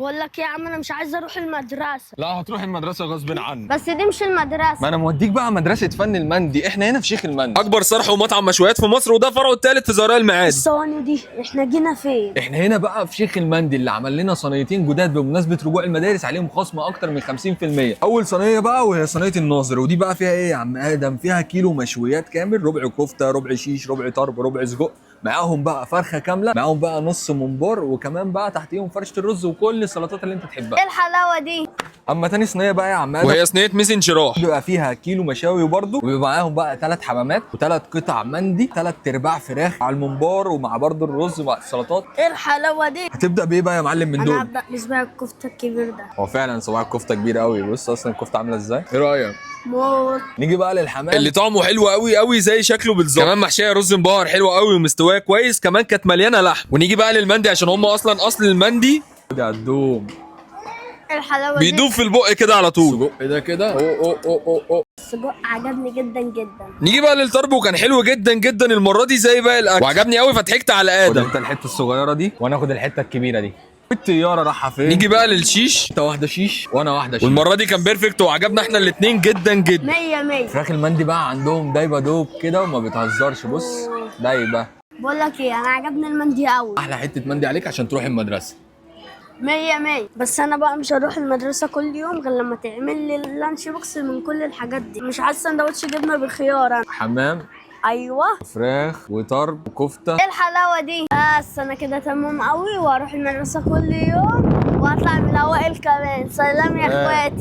بقول لك يا عم انا مش عايز اروح المدرسه. لا هتروح المدرسه غصب عنك. بس دي مش المدرسه. ما انا موديك بقى مدرسه فن المندي، احنا هنا في شيخ المندي. اكبر صرح ومطعم مشويات في مصر، وده فرعه الثالث في زهراء المعادي. الصواني دي احنا جينا فين؟ احنا هنا بقى في شيخ المندي اللي عمل لنا صينيتين جداد بمناسبه رجوع المدارس، عليهم خصم اكتر من 50%. اول صينيه بقى وهي صينيه الناظر، ودي بقى فيها ايه يا عم ادم؟ فيها كيلو مشويات كامل، ربع كفته، ربع شيش، ربع طرب، ربع سجق، معاهم بقى فرخه كامله، معاهم بقى نص ممبار، وكمان بقى تحتيهم فرشه الرز وكل السلطات اللي انت تحبها. ايه الحلاوه دي؟ اما تاني صينيه بقى يا عم ادم، وهي صينيه ميسن شراح. بيبقى فيها كيلو مشاوي برضه، وبيبقى معاهم بقى 3 حمامات و3 قطع مندي، 3 ارباع فراخ على الممبار، ومع برضه الرز ومع السلطات. ايه الحلاوه دي؟ هتبدا بايه بقى يا معلم من انا دول؟ هبدا بصباع الكفته الكبير ده. هو فعلا صباع الكفته كبير قوي، بص اصلا الكفته عامله ازاي، ايه رايك؟ موت. نيجي بقى للحمام اللي طعمه حلو قوي قوي زي شكله بالظبط، كمان محشيه رز مبهر حلو قوي ومستواه كويس، كمان كانت مليانه لحم. ونيجي بقى للمندي عشان هم اصلا اصل المندي دي هتدوم، ايه الحلاوه دي؟ بيدوب في البق كده على طول. سجق ده كده او. السجق عجبني جدا جدا. نيجي بقى للطرب، وكان حلو جدا جدا المره دي زي باقي الاكل، وعجبني قوي فضحكت على خد ادم. انت الحته الصغيره دي وانا اخد الحته الكبيره دي. الطياره رايحه فين؟ نيجي بقى للشيش، انت واحده شيش وانا واحده شيش، والمره دي كان بيرفكت وعجبنا احنا الاثنين جدا جدا. 100 100. فراخ المندي بقى عندهم دايبه دوب كده وما بتهزرش، بص دايبه. بقول لك ايه، انا عجبني المندي قوي. احلى حته مندي عليك عشان تروح المدرسه. 100 100. بس انا بقى مش هروح المدرسه كل يوم غير لما تعمل لي اللانش بوكس من كل الحاجات دي. مش عايز سندوتش جبنه بالخيار انا. حمام، ايوه. فراخ وطرب وكفته. ايه الحلاوه دي؟ بس انا كده تمام قوي، واروح المدرسه كل يوم واطلع من الاوائل كمان. سلام يا اخواتي.